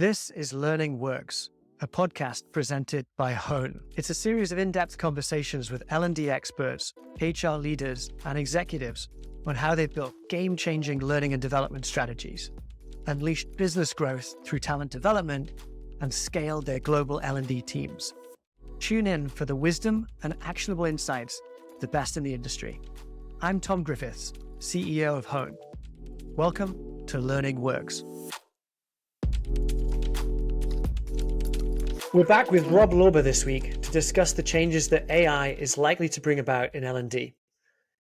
This is Learning Works, a podcast presented by Hone. It's a series of in-depth conversations with L&D experts, HR leaders, and executives on how they've built game-changing learning and development strategies, unleashed business growth through talent development, and scaled their global L&D teams. Tune in for the wisdom and actionable insights of the best in the industry. I'm Tom Griffiths, CEO of Hone. Welcome to Learning Works. We're back with Rob Lauber this week to discuss the changes that AI is likely to bring about in L&D.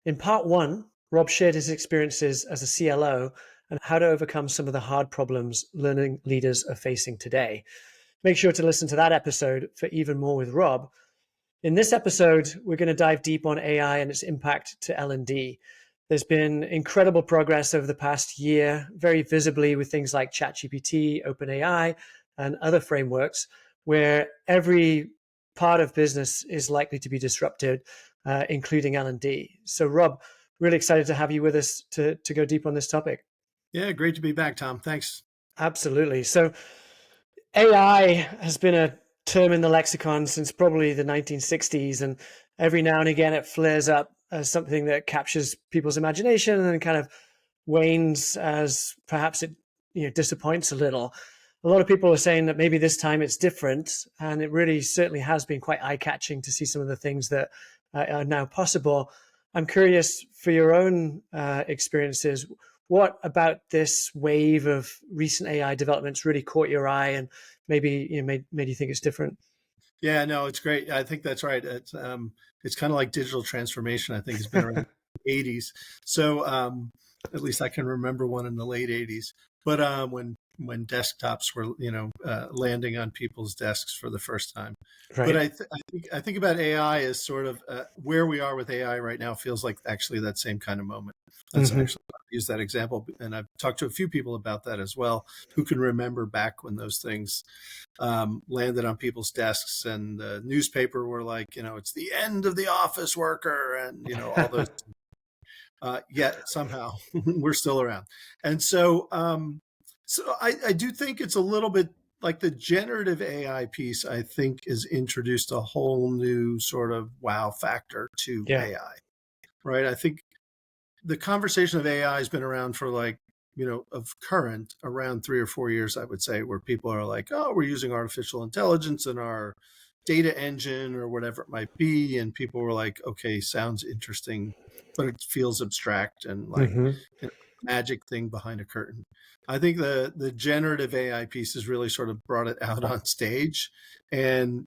In part one, Rob shared his experiences as a CLO and how to overcome some of the hard problems learning leaders are facing today. Make sure to listen to that episode for even more with Rob. In this episode, we're going to dive deep on AI and its impact to L&D. There's been incredible progress over the past year, very visibly with things like ChatGPT, OpenAI, and other frameworks, where every part of business is likely to be disrupted, including L&D. So Rob, really excited to have you with us to go deep on this topic. Yeah, great to be back, Tom. Thanks. Absolutely. So AI has been a term in the lexicon since probably the 1960s, and every now and again it flares up as something that captures people's imagination and then kind of wanes as perhaps it disappoints a little. A lot of people are saying that maybe this time it's different, and it really certainly has been quite eye-catching to see some of the things that are now possible. I'm curious for your own experiences, what about this wave of recent AI developments really caught your eye and maybe made you think it's different? Yeah, no, it's great. I think that's right. It's kind of like digital transformation. I think it's been around the 80s. So at least I can remember one in the late 80s. But when desktops were landing on people's desks for the first time. Right. But I think about AI as sort of where we are with AI right now feels like actually that same kind of moment. That's actually I use that example, and I've talked to a few people about that as well, who can remember back when those things landed on people's desks, and the newspaper were like, it's the end of the office worker, and all those. Yet somehow we're still around, and so I do think it's a little bit like the generative AI piece. I think is introduced a whole new sort of wow factor to AI, right? I think the conversation of AI has been around for of current around 3 or 4 years, I would say, where people are like, oh, we're using artificial intelligence in our data engine or whatever it might be. And people were like, okay, sounds interesting, but it feels abstract and like a magic thing behind a curtain. I think the generative AI piece has really sort of brought it out on stage. And,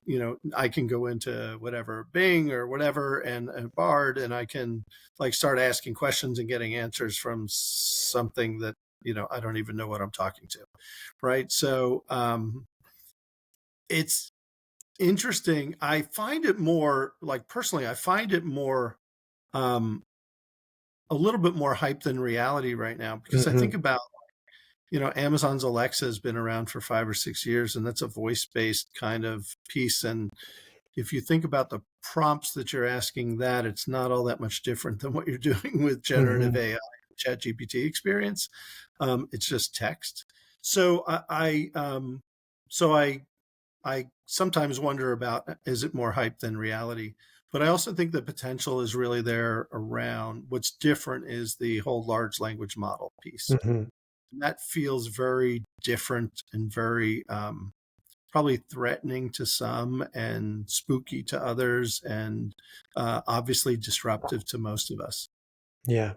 I can go into whatever Bing or whatever and Bard, and I can start asking questions and getting answers from something that, I don't even know what I'm talking to. Right. So it's interesting. I find it more personally, I find it more a little bit more hype than reality right now, because I think about Amazon's Alexa has been around for 5 or 6 years, and that's a voice-based kind of piece. And if you think about the prompts that you're asking that, it's not all that much different than what you're doing with generative AI, ChatGPT experience. It's just text. So I sometimes wonder about, is it more hype than reality? But I also think the potential is really there around. What's different is the whole large language model piece. That feels very different and very probably threatening to some and spooky to others, and obviously disruptive to most of us. Yeah.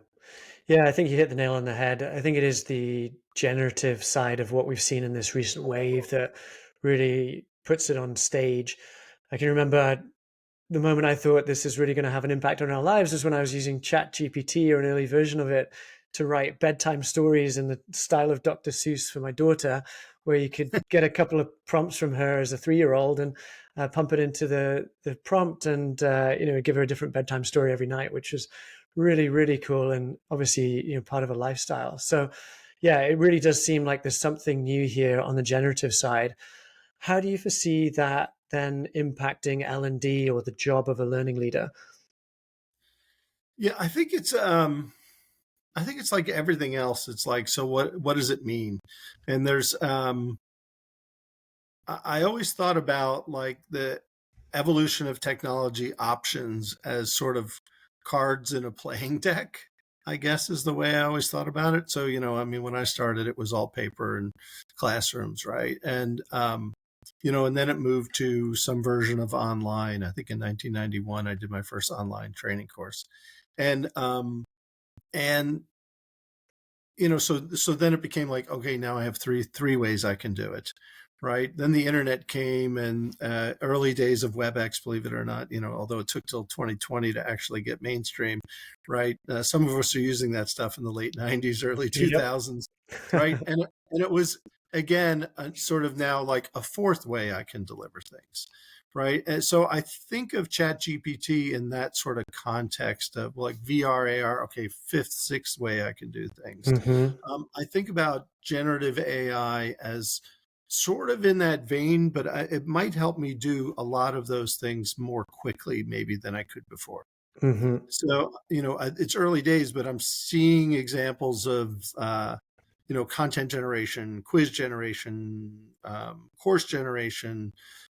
I think you hit the nail on the head. I think it is the generative side of what we've seen in this recent wave that really puts it on stage. I can remember the moment I thought this is really going to have an impact on our lives was when I was using ChatGPT or an early version of it to write bedtime stories in the style of Dr. Seuss for my daughter, where you could get a couple of prompts from her as a 3-year-old and pump it into the prompt and give her a different bedtime story every night, which was really, really cool and obviously part of a lifestyle. So yeah, it really does seem like there's something new here on the generative side. How do you foresee that then impacting L&D or the job of a learning leader? Yeah, I think it's like everything else. It's like, so what does it mean? And there's I always thought about like the evolution of technology options as sort of cards in a playing deck, I guess is the way I always thought about it. So, I mean, when I started, it was all paper and classrooms, right? And then it moved to some version of online. I think in 1991, I did my first online training course. And, um, and, so then it became like, okay, now I have three ways I can do it, right? Then the internet came, and early days of WebEx, believe it or not, although it took till 2020 to actually get mainstream, right? Some of us are using that stuff in the late 90s, early Yep. 2000s, right? And it was again sort of now like a fourth way I can deliver things, right? And so I think of ChatGPT in that sort of context of like VR, AR, okay, fifth, sixth way I can do things. Hmm. I think about generative AI as sort of in that vein, but it might help me do a lot of those things more quickly, maybe than I could before. Hmm. So, it's early days, but I'm seeing examples of, content generation, quiz generation, course generation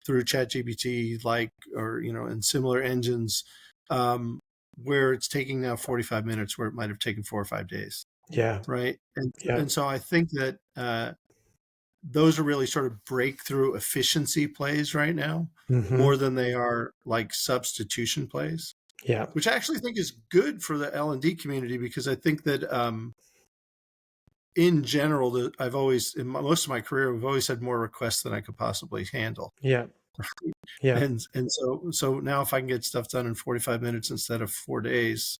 through ChatGPT, and similar engines, um, where it's taking now 45 minutes, where it might have taken 4 or 5 days, Yeah. right? And Yeah. and so I think that those are really sort of breakthrough efficiency plays right now, Hmm. more than they are like substitution plays, Yeah. which I actually think is good for the L&D community, because I think that in general, that I've always, in most of my career, we've always had more requests than I could possibly handle. Yeah. Yeah. And so now if I can get stuff done in 45 minutes instead of 4 days,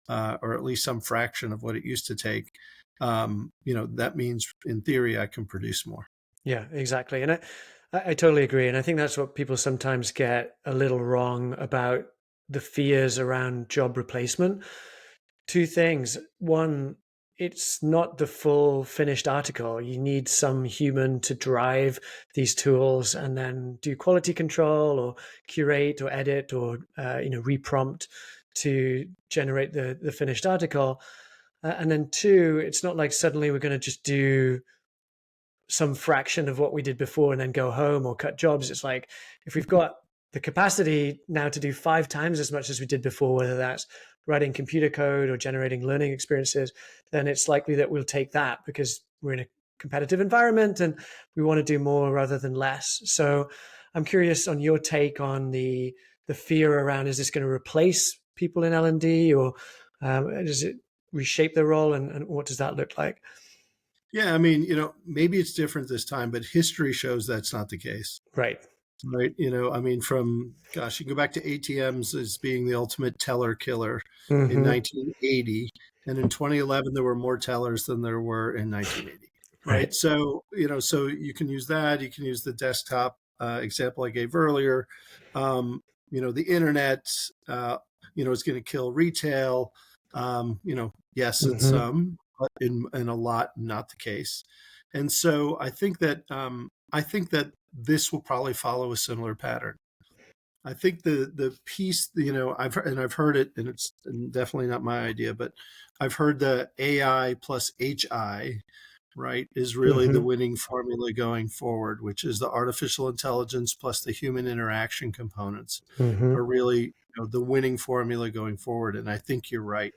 or at least some fraction of what it used to take, that means in theory I can produce more. Yeah, exactly. And I totally agree. And I think that's what people sometimes get a little wrong about the fears around job replacement. Two things. One, it's not the full finished article. You need some human to drive these tools and then do quality control or curate or edit or reprompt to generate the finished article. And then two, it's not like suddenly we're going to just do some fraction of what we did before and then go home or cut jobs. It's like if we've got the capacity now to do 5 times as much as we did before, whether that's writing computer code or generating learning experiences, then it's likely that we'll take that because we're in a competitive environment and we want to do more rather than less. So I'm curious on your take on the fear around, is this going to replace people in L&D, or does it reshape their role, and what does that look like? Yeah, I mean, maybe it's different this time, but history shows that's not the case. Right. Right. I mean, you can go back to ATMs as being the ultimate teller killer in Hmm. 1980. And in 2011, there were more tellers than there were in 1980. Right. Right. So you can use that. You can use the desktop example I gave earlier. The internet, is going to kill retail. Yes, it's Hmm. but in a lot, not the case. And so I think that this will probably follow a similar pattern. I think the piece, I've heard it, and it's definitely not my idea, but I've heard the AI plus HI, right, is really the Hmm. winning formula going forward, which is the artificial intelligence plus the human interaction components Hmm. are really, the winning formula going forward. And I think you're right.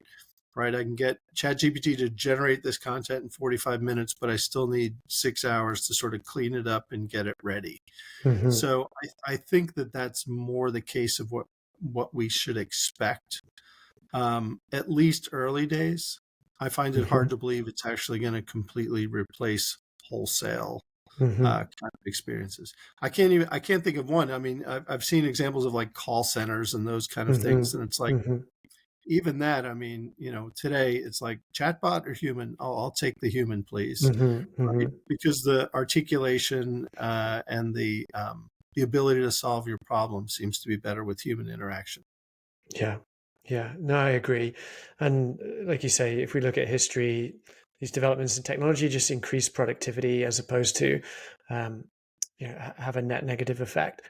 Right, I can get ChatGPT to generate this content in 45 minutes, but I still need 6 hours to sort of clean it up and get it ready. Hmm. So I think that that's more the case of what we should expect, at least early days. I find it Hmm. hard to believe it's actually going to completely replace wholesale Hmm. kind of experiences. I can't think of one. I mean, I've seen examples of like call centers and those kind of Hmm. things, and it's like, Hmm. even that, I mean, today it's like chatbot or human. I'll take the human, please, Hmm. right? Hmm. Because the articulation and the ability to solve your problem seems to be better with human interaction. Yeah. Yeah. No, I agree. And like you say, if we look at history, these developments in technology just increase productivity as opposed to, um, have a net negative effect.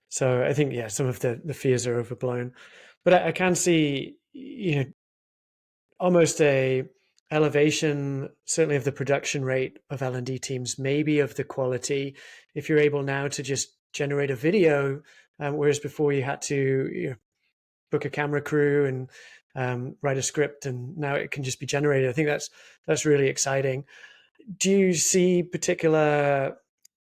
So I think, yeah, some of the fears are overblown, but I can see, almost a elevation, certainly of the production rate of L&D teams, maybe of the quality. If you're able now to just generate a video, whereas before you had to book a camera crew and write a script, and now it can just be generated. I think that's really exciting. Do you see particular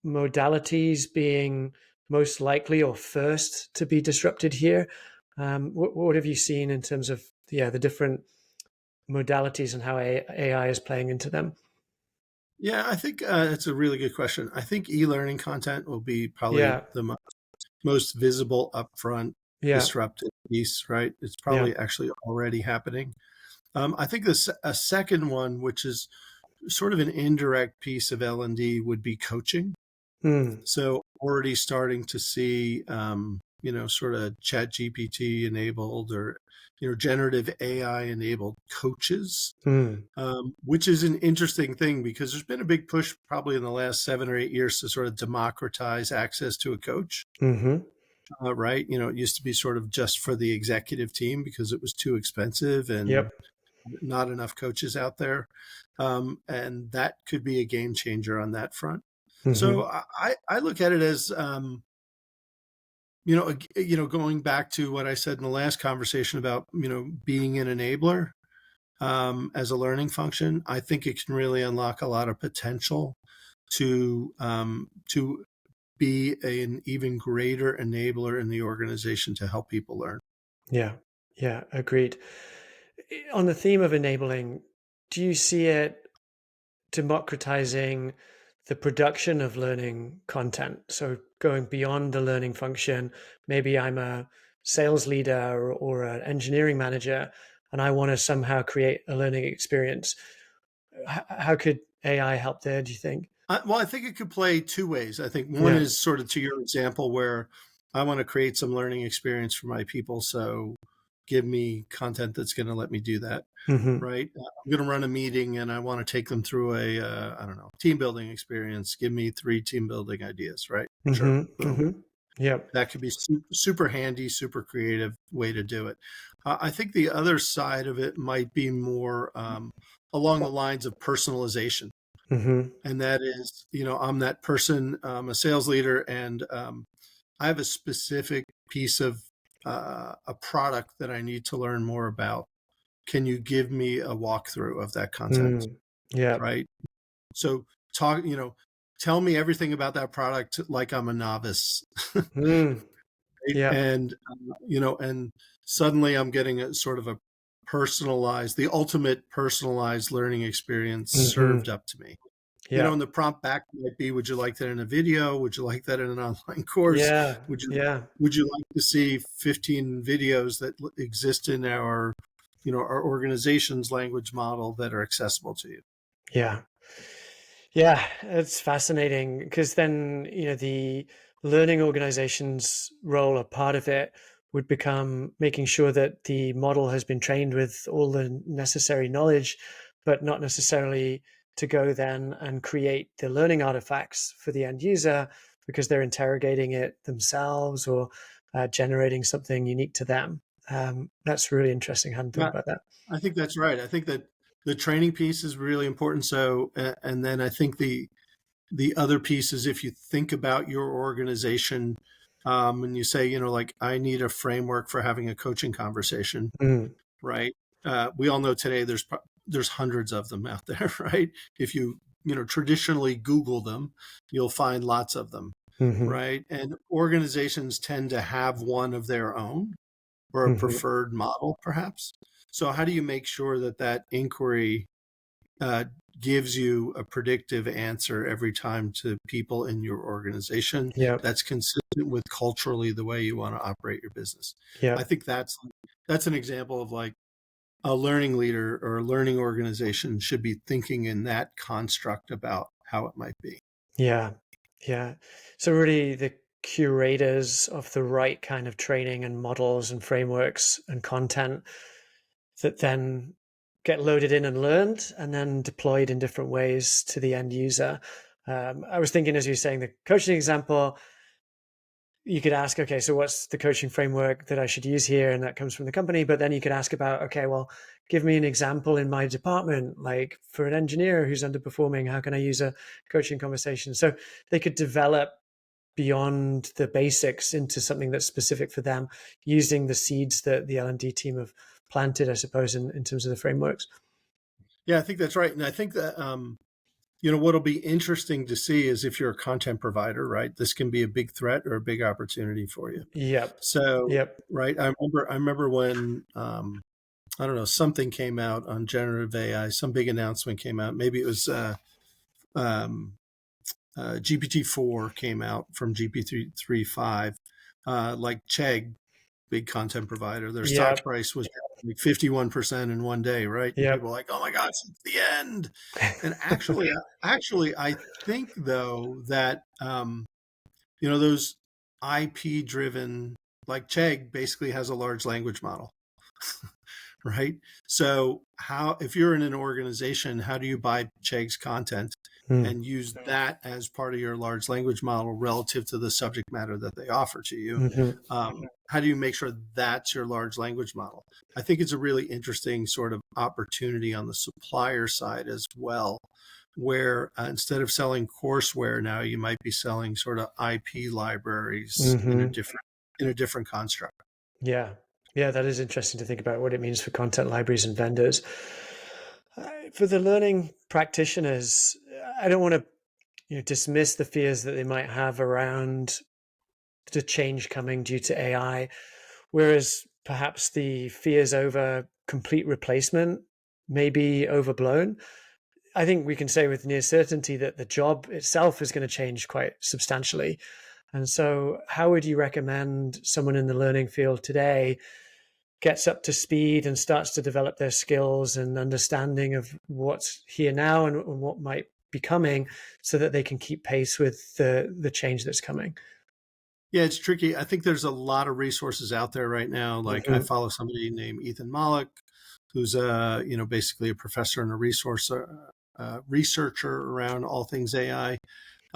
modalities being most likely or first to be disrupted here? What have you seen in terms of the different modalities and how AI is playing into them? Yeah, I think it's a really good question. I think e-learning content will be probably Yeah, the most visible upfront yeah, disruptive piece, right? It's yeah. probably actually already happening. I think a second one, which is sort of an indirect piece of L&D, would be coaching. Mm, So already starting to see, sort of chat GPT enabled or, generative AI enabled coaches, mm, which is an interesting thing because there's been a big push probably in the last 7 or 8 years to sort of democratize access to a coach. mm-hmm. Right. It used to be sort of just for the executive team because it was too expensive and Yep. not enough coaches out there. And that could be a game changer on that front. Mm-hmm. So I look at it as, going back to what I said in the last conversation about, being an enabler as a learning function. I think it can really unlock a lot of potential to be an even greater enabler in the organization to help people learn. Yeah. Yeah. Agreed. On the theme of enabling, do you see it democratizing the production of learning content? So going beyond the learning function, maybe I'm a sales leader or an engineering manager, and I want to somehow create a learning experience. How could AI help there, do you think? Well, I think it could play two ways. I think one Yeah. is sort of to your example where I want to create some learning experience for my people. So give me content that's going to let me do that. Mm-hmm. Right. I'm going to run a meeting and I want to take them through I don't know, team building experience. Give me 3 team building ideas. Right. Sure. Mm-hmm. Boom. Mm-hmm. Yep. That could be super handy, super creative way to do it. I think the other side of it might be more along the lines of personalization. Mm-hmm. And that is, I'm that person, a sales leader, and I have a specific piece of a product that I need to learn more about. Can you give me a walkthrough of that content? Mm. Yep. Right. So talk, tell me everything about that product like I'm a novice. Mm. Right? Yep. And suddenly I'm getting a sort of a personalized, the ultimate personalized learning experience Mm-hmm. served up to me. And Yep. the prompt back might be, would you like that in a video? Would you like that in an online course? Yeah. Would you Yeah. would you like to see 15 videos that exist in our organization's language model that are accessible to you? Yeah. Yeah, it's fascinating because then, the learning organization's role, a part of it would become making sure that the model has been trained with all the necessary knowledge, but not necessarily to go then and create the learning artifacts for the end user because they're interrogating it themselves or generating something unique to them. That's really interesting. I hadn't thought Yeah, about that. I think that's right. I think that the training piece is really important. So, and then I think the other piece is if you think about your organization and you say, like I need a framework for having a coaching conversation, Mm, right? We all know today there's hundreds of them out there, right? If you traditionally Google them, you'll find lots of them, hmm right? And organizations tend to have one of their own or a hmm preferred model, perhaps. So how do you make sure that that inquiry uh, gives you a predictive answer every time to people in your organization Yep. that's consistent with culturally the way you want to operate your business? I Yep. think that's an example of like a learning leader or a learning organization should be thinking in that construct about how it might be. Yeah, yeah. So really the curators of the right kind of training and models and frameworks and content that then get loaded in and learned and then deployed in different ways to the end user. I was thinking as you were saying the coaching example, you could ask, okay, so what's the coaching framework that I should use here? And that comes from the company. But then you could ask about, okay, well, give me an example in my department, like for an engineer who's underperforming, how can I use a coaching conversation? So they could develop beyond the basics into something that's specific for them, using the seeds that the L&D team have planted, I suppose, in terms of the frameworks. Yeah, I think that's right. And I think that, what'll be interesting to see is if you're a content provider, right? This can be a big threat or a big opportunity for you. Yep. So, Yep. right, I remember when I don't know, something came out on generative AI, some big announcement came out. Maybe it was um, GPT-4 came out from GPT-3.5, like Chegg, big content provider. Their stock Yep. price was like 51% in one day, right? And people Yep. were like, "Oh my gosh, it's the end!" And actually, I think though that those IP-driven, like Chegg, basically has a large language model, right? So if you're in an organization, how do you buy Chegg's content Mm. and use that as part of your large language model relative to the subject matter that they offer to you? Mm-hmm. How do you make sure that's your large language model? I think it's a really interesting sort of opportunity on the supplier side as well, where instead of selling courseware now, you might be selling sort of IP libraries in a Mm-hmm. different construct. Yeah. Yeah, that is interesting to think about what it means for content libraries and vendors. For the learning practitioners, I don't want to dismiss the fears that they might have around the change coming due to AI, whereas perhaps the fears over complete replacement may be overblown. I think we can say with near certainty that the job itself is going to change quite substantially. And so, how would you recommend someone in the learning field today gets up to speed and starts to develop their skills and understanding of what's here now and what might be coming so that they can keep pace with the change that's coming? Yeah, it's tricky. I think there's a lot of resources out there right now. Like I Mm-hmm. follow somebody named Ethan Malik, who's basically a professor and a researcher around all things AI.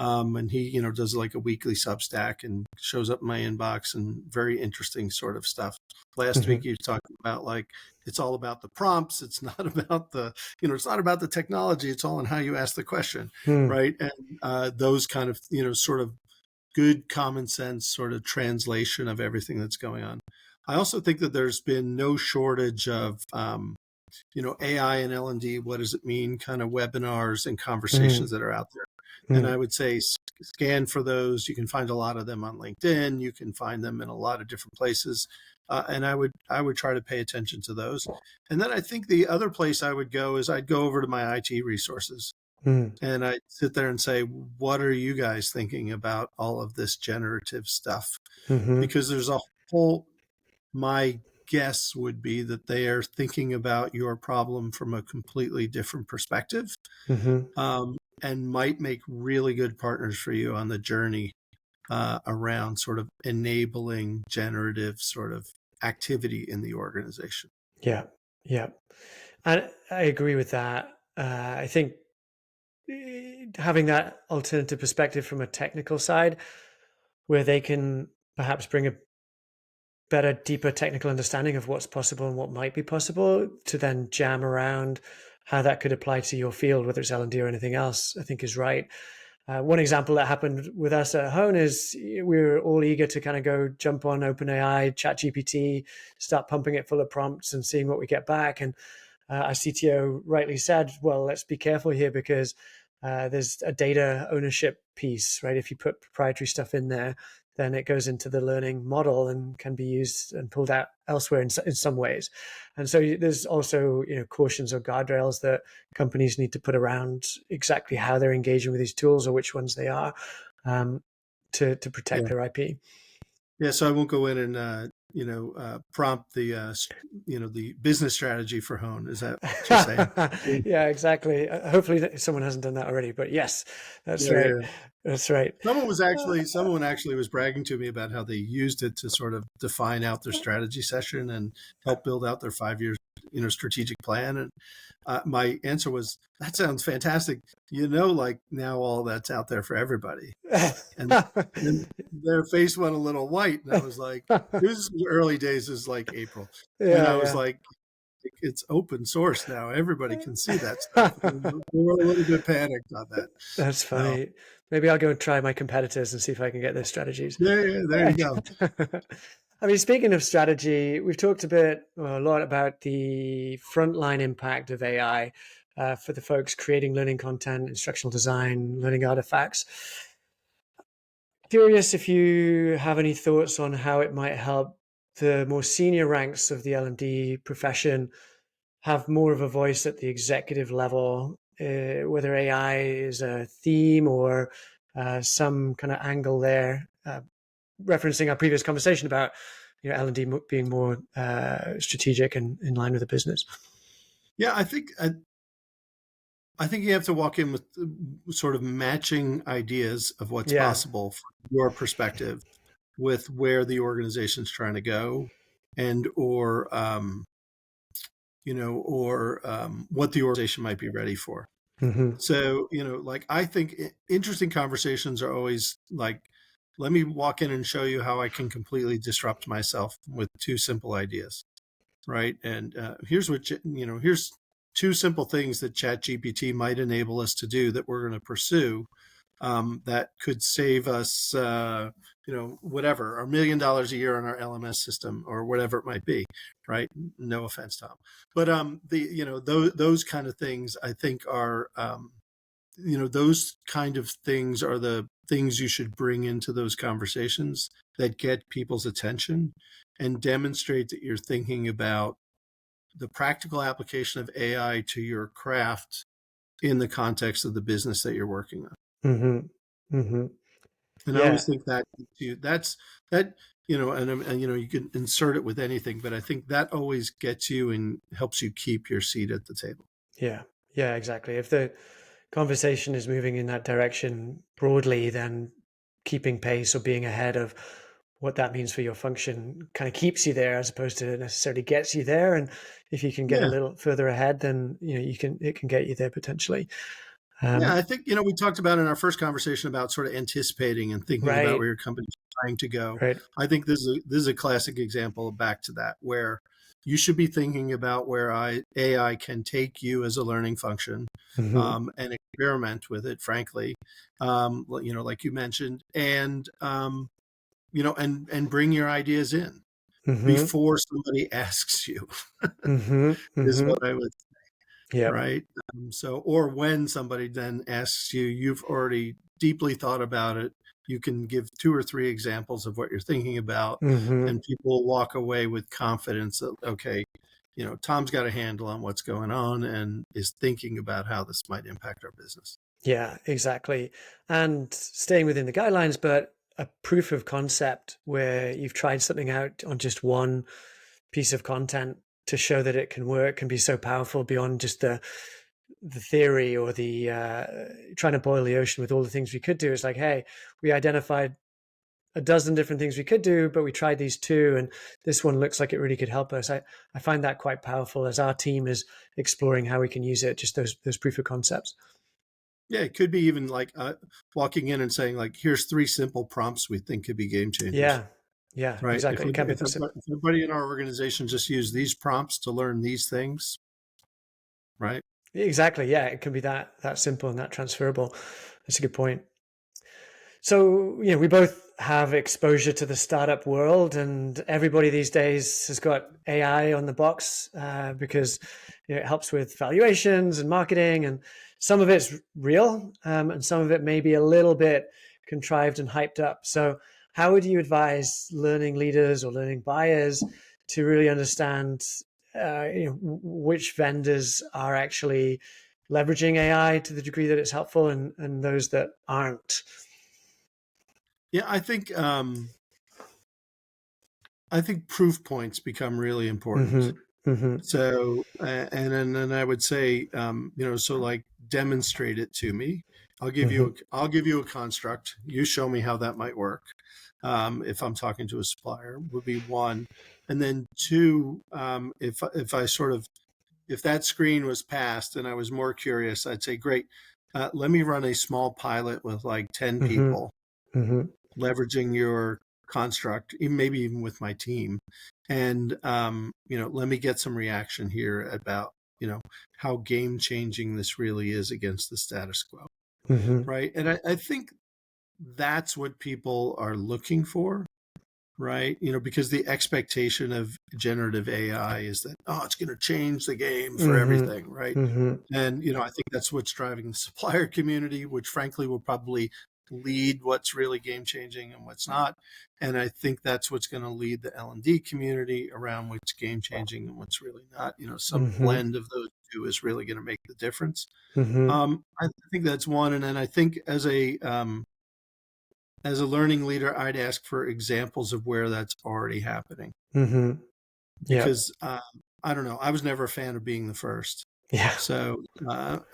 And he, does like a weekly Substack and shows up in my inbox and very interesting sort of stuff. Last Mm-hmm. week he was talking about like it's all about the prompts. It's not about it's not about the technology. It's all in how you ask the question, Mm. right? And those kind of sort of good common sense sort of translation of everything that's going on. I also think that there's been no shortage of AI and L&D. What does it mean? Kind of webinars and conversations Mm. that are out there. And Mm. I would say scan for those. You can find a lot of them on LinkedIn. You can find them in a lot of different places. And I would try to pay attention to those. And then I think the other place I would go is I'd go over to my IT resources Mm. and I'd sit there and say, what are you guys thinking about all of this generative stuff? Mm-hmm. Because there's a whole, my guess would be that they are thinking about your problem from a completely different perspective, Mm-hmm. and might make really good partners for you on the journey around sort of enabling generative sort of activity in the organization. Yeah. Yeah. And I agree with that. I think having that alternative perspective from a technical side where they can perhaps bring a better, deeper technical understanding of what's possible and what might be possible to then jam around how that could apply to your field, whether it's L&D or anything else, I think is right. One example that happened with us at Hone is we were all eager to kind of go jump on OpenAI, ChatGPT, start pumping it full of prompts and seeing what we get back. And our CTO rightly said, well, let's be careful here because there's a data ownership piece, right? If you put proprietary stuff in there, then it goes into the learning model and can be used and pulled out elsewhere in some ways. And so there's also, cautions or guardrails that companies need to put around exactly how they're engaging with these tools or which ones they are, to protect Yeah. their IP. Yeah. So I won't go in and, prompt the business strategy for Hone. Is that what you're saying? Yeah, exactly. Hopefully someone hasn't done that already, but yes, that's Yeah, right. yeah. That's right. Someone actually was bragging to me about how they used it to sort of define out their strategy session and help build out their 5 year, strategic plan. And my answer was, that sounds fantastic. Like now all that's out there for everybody. And then their face went a little white. And I was like, this was early days, is like April. And I was Yeah, like, it's open source now. Everybody can see that stuff. We were a little bit panicked on that. That's So, funny. Maybe I'll go and try my competitors and see if I can get their strategies. yeah, there you go. I mean, speaking of strategy, we've talked a lot about the frontline impact of AI for the folks creating learning content, instructional design, learning artifacts. Curious if you have any thoughts on how it might help the more senior ranks of the L&D profession have more of a voice at the executive level, whether AI is a theme or some kind of angle there, referencing our previous conversation about L&D being more strategic and in line with the business. Yeah, I think you have to walk in with sort of matching ideas of what's Yeah. possible from your perspective with where the organization's trying to go, and what the organization might be ready for. Mm-hmm. So, like, I think interesting conversations are always like, let me walk in and show you how I can completely disrupt myself with two simple ideas, right? And here's here's two simple things that ChatGPT might enable us to do that we're going to pursue, that could save us, whatever, $1 million a year on our LMS system or whatever it might be, right? No offense, Tom, but those kind of things I think are, those kind of things are the things you should bring into those conversations that get people's attention and demonstrate that you're thinking about the practical application of AI to your craft in the context of the business that you're working on. Mm-hmm. Mm-hmm. And I Yeah. always think that's that, and you can insert it with anything, but I think that always gets you and helps you keep your seat at the table. Yeah. Yeah, exactly. If the conversation is moving in that direction broadly, then keeping pace or being ahead of what that means for your function kind of keeps you there as opposed to necessarily gets you there. And if you can get a Yeah. little further ahead, then it can get you there potentially. Yeah, I think, we talked about in our first conversation about sort of anticipating and thinking about Right, where your company's trying to go. right. I think this is a classic example back to that, where you should be thinking about where AI can take you as a learning function, Mm-hmm, and experiment with it, frankly, like you mentioned, and bring your ideas in mm-hmm, before somebody asks you, mm-hmm, is mm-hmm. what I would, Yep. right? Or when somebody then asks you, you've already deeply thought about it. You can give 2 or 3 examples of what you're thinking about, Mm-hmm. and people walk away with confidence that, okay, Tom's got a handle on what's going on and is thinking about how this might impact our business. Yeah, exactly. And staying within the guidelines, but a proof of concept where you've tried something out on just one piece of content to show that it can work can be so powerful beyond just the theory or the trying to boil the ocean with all the things we could do. It's like, hey, we identified a dozen different things we could do, but we tried these two, and this one looks like it really could help us. I find that quite powerful as our team is exploring how we can use it. Just those proof of concepts. Yeah, it could be even like walking in and saying, like, here's 3 simple prompts we think could be game changers, Yeah, yeah, right? If, exactly. we, It can be if, that simple. if everybody in our organization just use these prompts to learn these things, right? Exactly. Yeah, it can be that simple and that transferable. That's a good point. So, we both have exposure to the startup world, and everybody these days has got AI on the box because it helps with valuations and marketing, and some of it's real, and some of it may be a little bit contrived and hyped up. So, how would you advise learning leaders or learning buyers to really understand, which vendors are actually leveraging AI to the degree that it's helpful, and those that aren't? Yeah, I think proof points become really important. Mm-hmm. Mm-hmm. So, and then I would say, so like, demonstrate it to me. Mm-hmm. I'll give you a construct. You show me how that might work. If I'm talking to a supplier, would be one, and then two. If that screen was passed and I was more curious, I'd say, great. Let me run a small pilot with like 10 Mm-hmm. people, Mm-hmm. leveraging your construct, maybe even with my team, and let me get some reaction here about how game changing this really is against the status quo, Mm-hmm. right? And I think that's what people are looking for, right? Because the expectation of generative AI is that, oh, it's going to change the game for Mm-hmm. everything, right? Mm-hmm. And, I think that's what's driving the supplier community, which frankly will probably lead what's really game changing and what's not. And I think that's what's going to lead the L&D community around what's game changing and what's really not. Some Mm-hmm. blend of those two is really going to make the difference. Mm-hmm. I think that's one. And then I think as a learning leader, I'd ask for examples of where that's already happening, Mm-hmm. Yeah. because I don't know, I was never a fan of being the first. Yeah. So,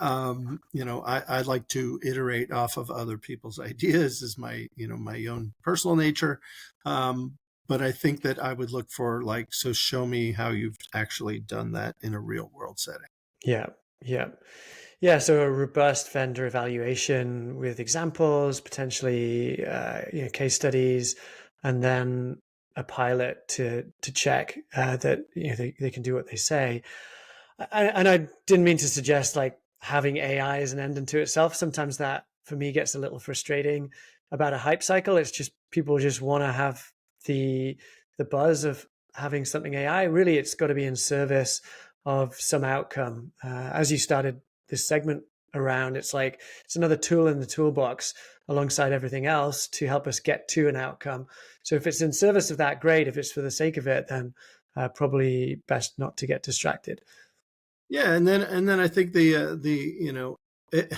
I'd like to iterate off of other people's ideas as my own personal nature. But I think that I would look for so show me how you've actually done that in a real world setting. Yeah. Yeah. Yeah, so a robust vendor evaluation with examples, potentially case studies, and then a pilot to check that they can do what they say. And I didn't mean to suggest like having AI as an end unto itself. Sometimes that for me gets a little frustrating about a hype cycle. It's just people just want to have the buzz of having something AI. Really, it's got to be in service of some outcome. As you started this segment around, it's like it's another tool in the toolbox alongside everything else to help us get to an outcome. So if it's in service of that, great. If it's for the sake of it, then probably best not to get distracted. Yeah, and then I think it,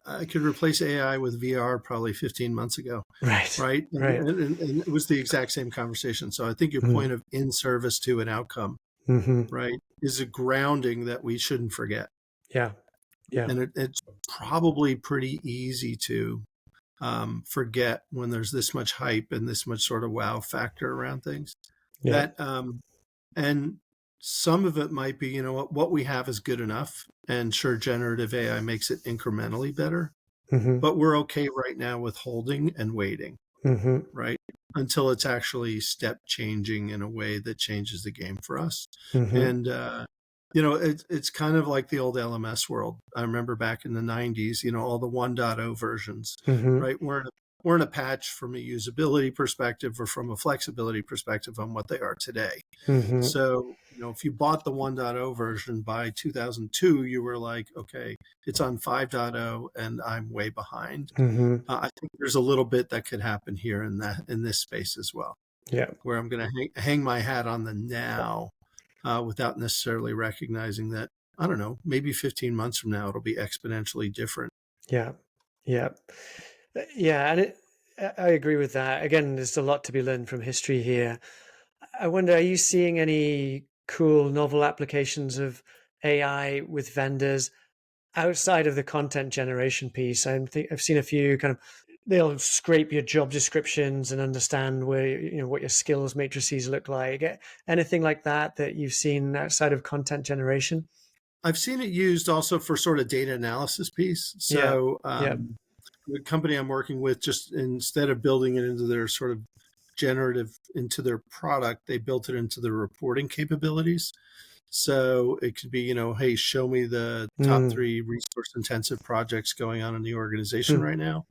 I could replace AI with VR probably 15 months ago, Right. right? Right. And it was the exact same conversation. So I think your point of in service to an outcome, Mm-hmm. right, is a grounding that we shouldn't forget. Yeah. Yeah. And it's probably pretty easy to forget when there's this much hype and this much sort of wow factor around things. Yeah. That and some of it might be, what we have is good enough. And sure, generative AI makes it incrementally better, Mm-hmm. but we're okay right now with holding and waiting, Mm-hmm. right? Until it's actually step changing in a way that changes the game for us. Mm-hmm. And, it's kind of like the old LMS world. I remember back in the 90s, all the 1.0 versions, Mm-hmm. right? Weren't a patch from a usability perspective or from a flexibility perspective on what they are today. Mm-hmm. So, if you bought the 1.0 version by 2002, you were like, okay, it's on 5.0 and I'm way behind. Mm-hmm. I think there's a little bit that could happen here in this space as well, Yeah. where I'm going to hang my hat on the now without necessarily recognizing that, I don't know, maybe 15 months from now, it'll be exponentially different. Yeah. Yeah. Yeah. And I agree with that. Again, there's a lot to be learned from history here. I wonder, are you seeing any cool, novel applications of AI with vendors outside of the content generation piece? I've seen a few kind of they'll scrape your job descriptions and understand where what your skills matrices look like. Anything like that that you've seen outside of content generation? I've seen it used also for sort of data analysis piece. Yeah. So Yeah. the company I'm working with, just instead of building it into their sort of generative into their product, they built it into their reporting capabilities. So it could be, hey, show me the top Mm. 3 resource intensive projects going on in the organization Mm. right now.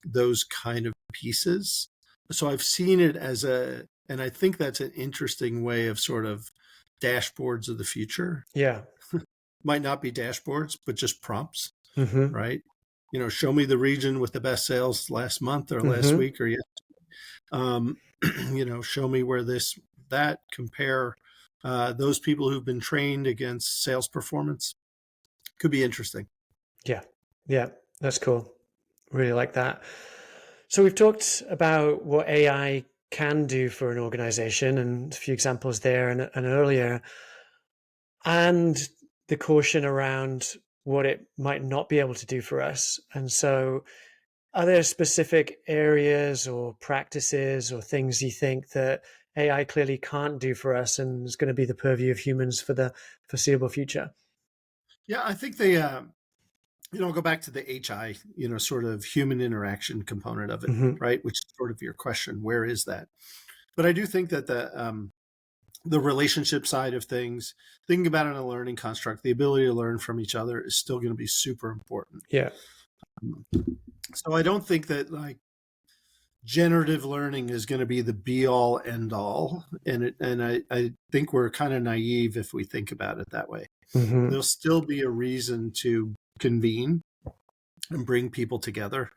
Those kind of pieces. So I've seen it and I think that's an interesting way of sort of dashboards of the future. Yeah. Might not be dashboards, but just prompts, Mm-hmm. right? Show me the region with the best sales last month or last Mm-hmm. week or yes. Um, show me where that compare those people who've been trained against sales performance. Could be interesting. Yeah. Yeah. That's cool. Really like that. So we've talked about what AI can do for an organization and a few examples there and earlier, and the caution around what it might not be able to do for us. And so are there specific areas or practices or things you think that AI clearly can't do for us and is going to be the purview of humans for the foreseeable future? Yeah, I think I'll go back to the HI, sort of human interaction component of it, Hmm. right? Which is sort of your question, where is that? But I do think that the relationship side of things, thinking about it in a learning construct, the ability to learn from each other is still going to be super important. Yeah. So I don't think that like generative learning is going to be the be all end all. And I think we're kind of naive if we think about it that way. Hmm. There'll still be a reason to convene and bring people together.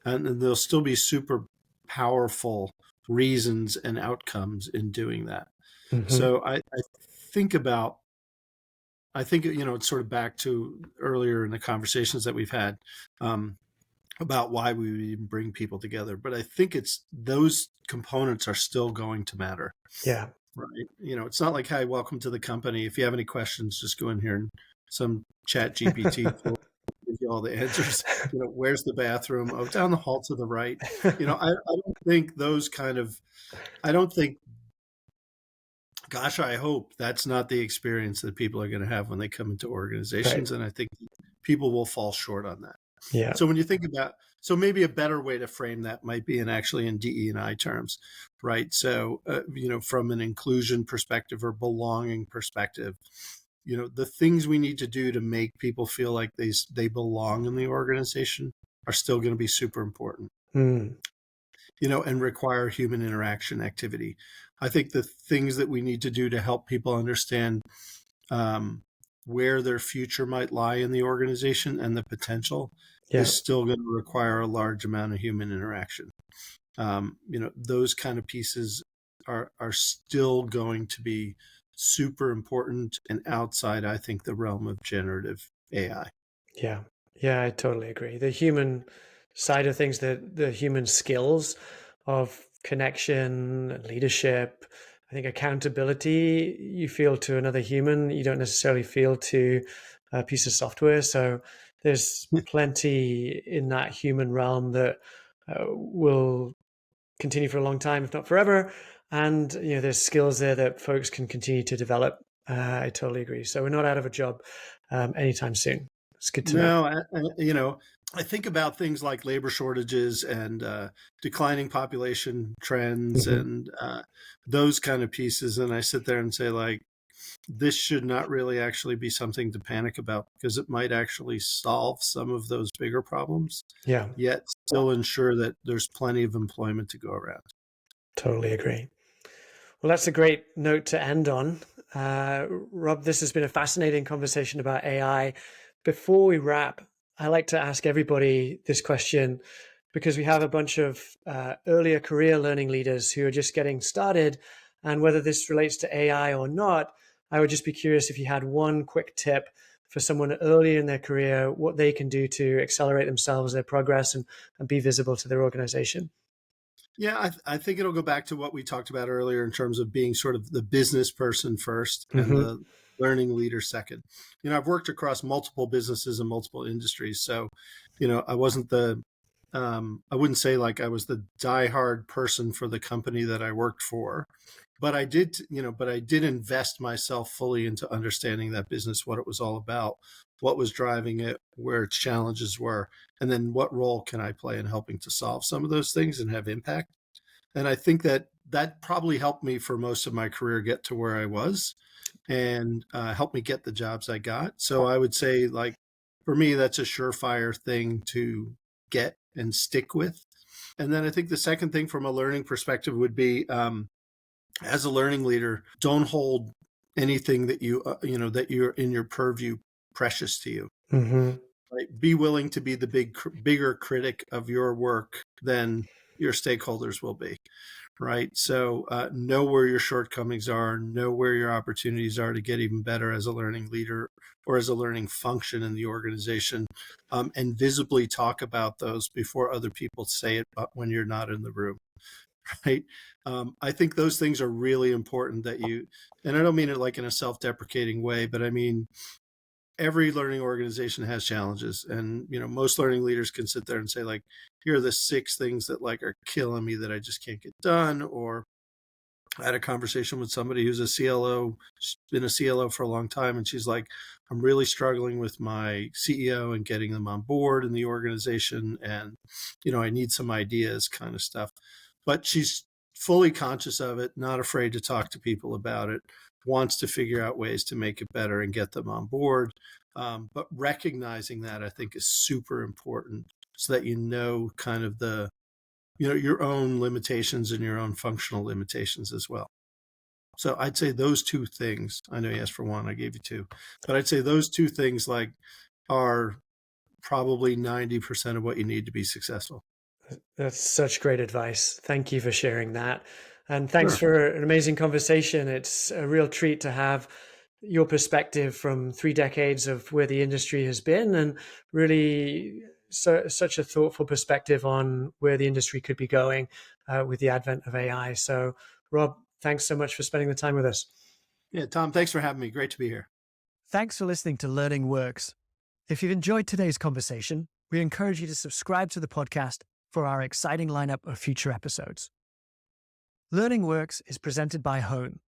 And there'll still be super powerful reasons and outcomes in doing that. Hmm. So think about, I think, it's sort of back to earlier in the conversations that we've had about why we would even bring people together. But I think it's those components are still going to matter, Yeah. right? It's not like, hi, welcome to the company. If you have any questions, just go in here and some chat GPT will give you all the answers. Where's the bathroom? Oh, down the hall to the right. I don't think those kind of, I don't think, gosh, I hope that's not the experience that people are going to have when they come into Right. organizations. And I think people will fall short on that. Yeah. So when you think about, so maybe a better way to frame that might be in actually in DE&I terms, right? So, from an inclusion perspective or belonging perspective, the things we need to do to make people feel like they belong in the organization are still going to be super important, Mm. and require human interaction activity. I think the things that we need to do to help people understand um, where their future might lie in the organization and the potential Yeah. is still going to require a large amount of human interaction. Those kind of pieces are still going to be super important and outside, I think, the realm of generative AI. Yeah. Yeah, I totally agree. The human side of things, the human skills of connection, leadership, I think accountability, you feel to another human, you don't necessarily feel to a piece of software. So there's plenty in that human realm that will continue for a long time, if not forever. And there's skills there that folks can continue to develop. I totally agree. So we're not out of a job anytime soon. It's good to know. No, I think about things like labor shortages and declining population trends Hmm. and those kind of pieces, and I sit there and say, like, this should not really actually be something to panic about because it might actually solve some of those bigger problems, Yeah, yet still ensure that there's plenty of employment to go around. totally agree. Well, that's a great note to end on. Rob, this has been a fascinating conversation about AI. Before we wrap, I like to ask everybody this question because we have a bunch of earlier career learning leaders who are just getting started. And whether this relates to AI or not, I would just be curious if you had one quick tip for someone early in their career, what they can do to accelerate themselves, their progress, and be visible to their organization. Yeah, I think it'll go back to what we talked about earlier in terms of being sort of the business person first and Hmm. the learning leader second. I've worked across multiple businesses and multiple industries. So, I wasn't I wouldn't say like I was the diehard person for the company that I worked for, but I did invest myself fully into understanding that business, what it was all about, what was driving it, where its challenges were, and then what role can I play in helping to solve some of those things and have impact. And I think that probably helped me for most of my career get to where I was and helped me get the jobs I got. So I would say, like, for me, that's a surefire thing to get and stick with. And then I think the second thing from a learning perspective would be, as a learning leader, don't hold anything that that you're in your purview precious to you. Hmm. Right? Be willing to be the bigger critic of your work than your stakeholders will be. Right. So know where your shortcomings are, know where your opportunities are to get even better as a learning leader or as a learning function in the organization, and visibly talk about those before other people say it when you're not in the room. Right. I think those things are really important that and I don't mean it like in a self-deprecating way, but I mean, every learning organization has challenges, and most learning leaders can sit there and say, like, here are the 6 things that like are killing me that I just can't get done, or I had a conversation with somebody who's a CLO, been a CLO for a long time, and she's like, I'm really struggling with my CEO and getting them on board in the organization, and I need some ideas, kind of stuff. But she's fully conscious of it, not afraid to talk to people about it, wants to figure out ways to make it better and get them on board. But recognizing that, I think, is super important, so that kind of your own limitations and your own functional limitations as well. So I'd say those two things. I know you asked for one, I gave you two, but I'd say those two things are probably 90% of what you need to be successful. That's such great advice. Thank you for sharing that. And thanks Sure. for an amazing conversation. It's a real treat to have your perspective from 3 decades of where the industry has been, and really such a thoughtful perspective on where the industry could be going with the advent of AI. So, Rob, thanks so much for spending the time with us. Yeah, Tom, thanks for having me. Great to be here. Thanks for listening to Learning Works. If you've enjoyed today's conversation, we encourage you to subscribe to the podcast for our exciting lineup of future episodes. Learning Works is presented by Hone.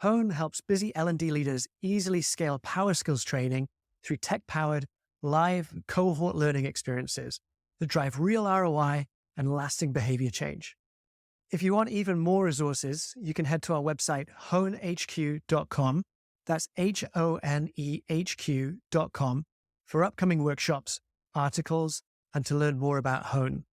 Hone helps busy L&D leaders easily scale power skills training through tech-powered, live cohort learning experiences that drive real ROI and lasting behavior change. If you want even more resources, you can head to our website, honehq.com. That's honehq.com for upcoming workshops, articles, and to learn more about Hone.